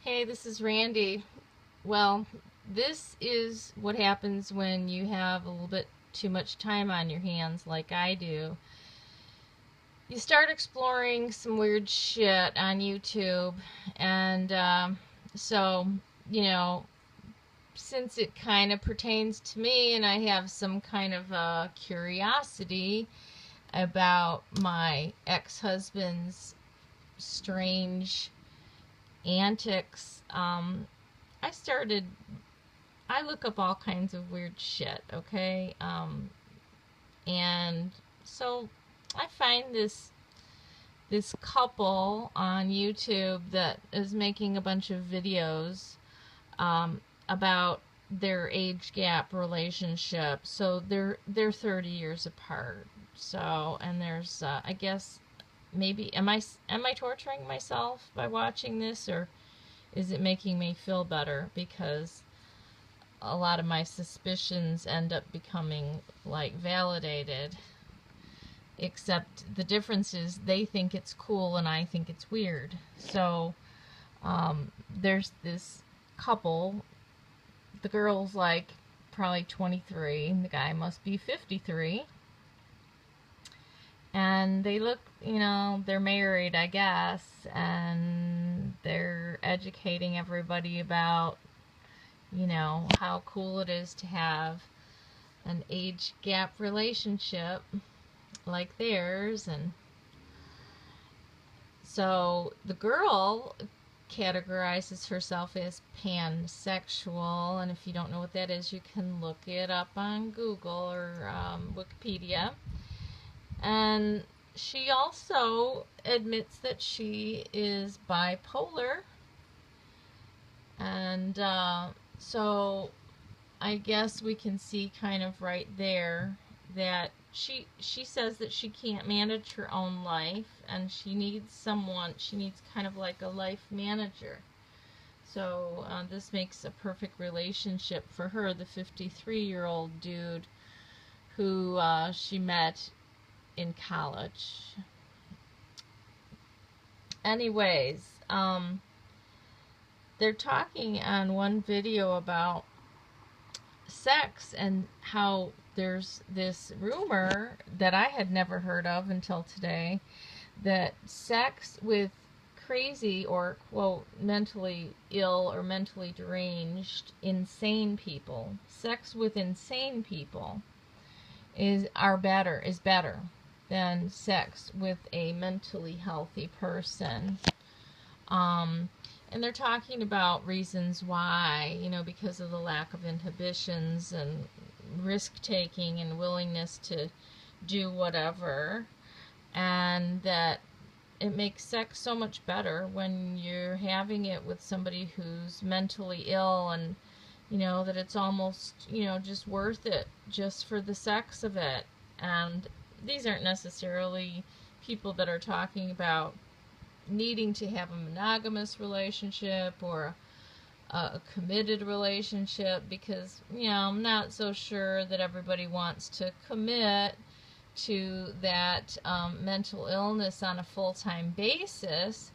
Hey, this is Randy. Well, this is what happens when you have a little bit too much time on your hands, like I do. You start exploring some weird shit on YouTube, and so, you know, since it kind of pertains to me and I have some kind of curiosity about my ex husband's strange antics, I started I look up all kinds of weird shit, okay? And so I find this couple on YouTube that is making a bunch of videos about their age gap relationship. So they're 30 years apart. So and there's I guess maybe am I torturing myself by watching this, or is it making me feel better because a lot of my suspicions end up becoming like validated, except the difference is they think it's cool and I think it's weird. So there's this couple. The girl's like probably 23, the guy must be 53, and they look, they're married, I guess, and they're educating everybody about how cool it is to have an age gap relationship like theirs. And so the girl categorizes herself as pansexual, and if you don't know what that is, you can look it up on Google or Wikipedia. And she also admits that she is bipolar, and so I guess we can see kind of right there that she says that she can't manage her own life and she needs kind of like a life manager. So this makes a perfect relationship for her, the 53-year-old dude who she met in college. Anyways, they're talking on one video about sex and how there's this rumor that I had never heard of until today, that sex with crazy or, quote, mentally ill or mentally deranged insane people, sex with insane people is better than sex with a mentally healthy person. And they're talking about reasons why, because of the lack of inhibitions and risk-taking and willingness to do whatever, and that it makes sex so much better when you're having it with somebody who's mentally ill, and, that it's almost, just worth it just for the sex of it. And these aren't necessarily people that are talking about needing to have a monogamous relationship or a committed relationship, because I'm not so sure that everybody wants to commit to that mental illness on a full-time basis,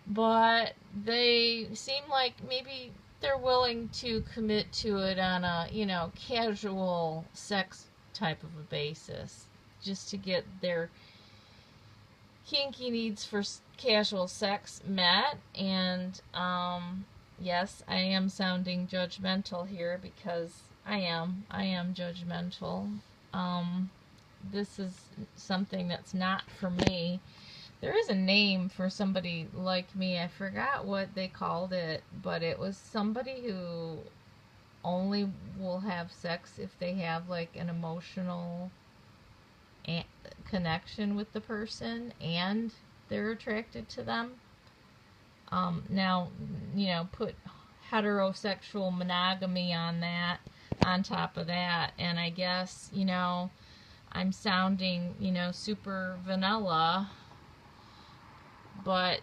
but they seem like maybe they're willing to commit to it on a casual sex type of a basis, just to get their kinky needs for casual sex met. And yes, I am sounding judgmental here because I am judgmental. This is something that's not for me. There is a name for somebody like me. I forgot what they called it, but it was somebody who only will have sex if they have like an emotional connection with the person and they're attracted to them. Now, put heterosexual monogamy on top of that, and I guess, I'm sounding, super vanilla, but,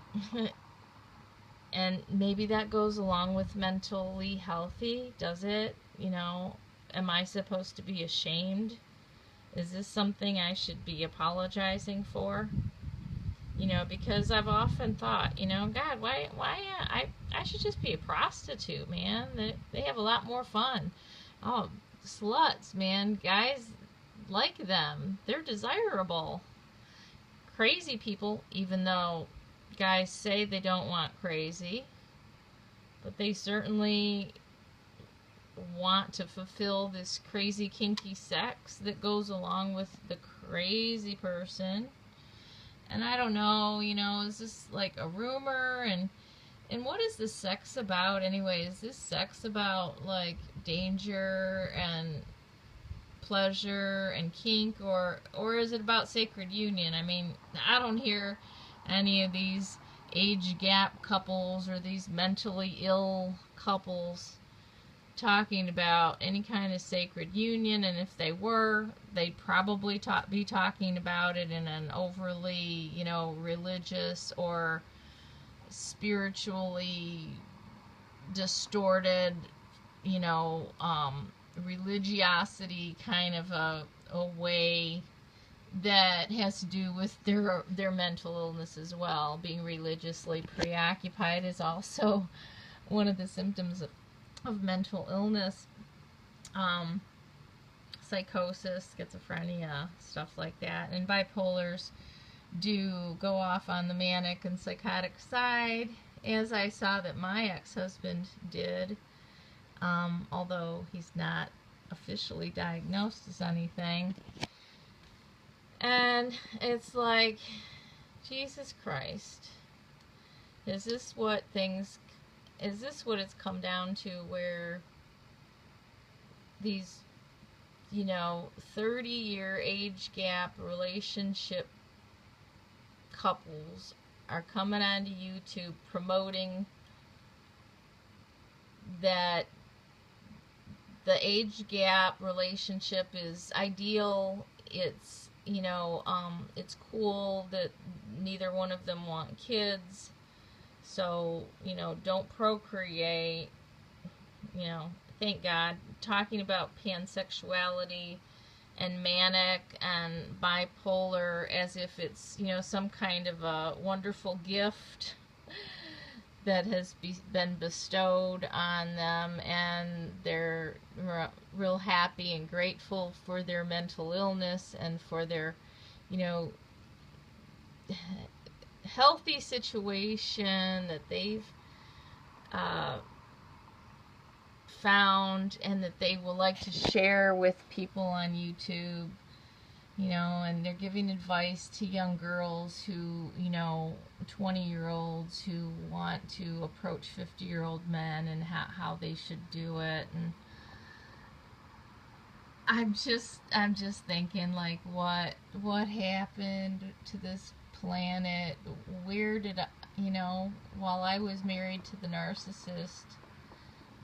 and maybe that goes along with mentally healthy, does it? Am I supposed to be ashamed? Is this something I should be apologizing for? Because I've often thought, God, why I should just be a prostitute, man. They have a lot more fun. Oh, sluts, man. Guys like them. They're desirable. Crazy people, even though guys say they don't want crazy, but they certainly want to fulfill this crazy kinky sex that goes along with the crazy person. And I don't know, is this like a rumor? And what is this sex about anyway? Is this sex about like danger and pleasure and kink, or is it about sacred union? I mean, I don't hear any of these age gap couples or these mentally ill couples talking about any kind of sacred union, and if they were, they'd probably be talking about it in an overly, religious or spiritually distorted, religiosity kind of a way that has to do with their mental illness as well. Being religiously preoccupied is also one of the symptoms of mental illness. Psychosis, schizophrenia, stuff like that. And bipolars do go off on the manic and psychotic side, as I saw that my ex-husband did, although he's not officially diagnosed as anything. And it's like, Jesus Christ, is this what it's come down to, where these 30-year age gap relationship couples are coming onto YouTube promoting that the age gap relationship is ideal? It's it's cool that neither one of them want kids, so don't procreate. Thank God. Talking about pansexuality and manic and bipolar as if it's some kind of a wonderful gift that has been bestowed on them, and they're real happy and grateful for their mental illness and for their healthy situation that they've found, and that they will like to share with people on YouTube, and they're giving advice to young girls who, 20-year-olds who want to approach 50-year-old men and how they should do it. And I'm just thinking, like, what happened to this planet? Where did while I was married to the narcissist,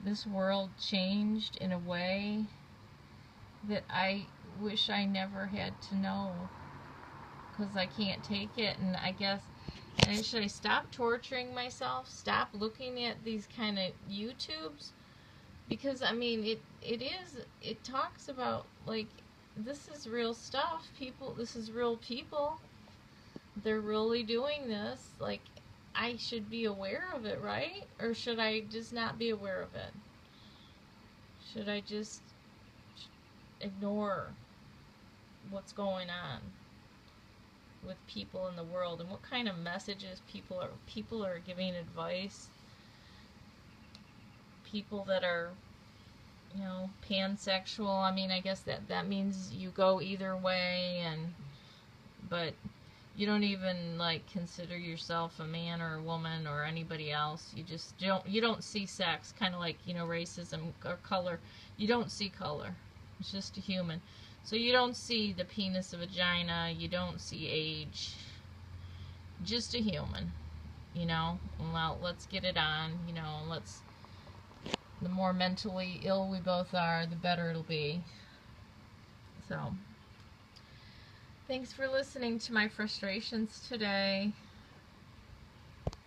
this world changed in a way that I wish I never had to know, because I can't take it. And I guess, should I stop torturing myself, stop looking at these kind of YouTubes? Because it talks about, like, this is real stuff. This is real people. They're really doing this. Like, I should be aware of it, right? Or should I just not be aware of it? Should I just ignore what's going on with people in the world, and what kind of messages people are giving advice? People that are pansexual. I guess that means you go either way, but you don't even consider yourself a man or a woman or anybody else. You don't see sex, kind of like racism or color. You don't see color. It's just a human. So you don't see the penis, the vagina. You don't see age. Just a human. Well, let's get it on. The more mentally ill we both are, the better it'll be. So, thanks for listening to my frustrations today.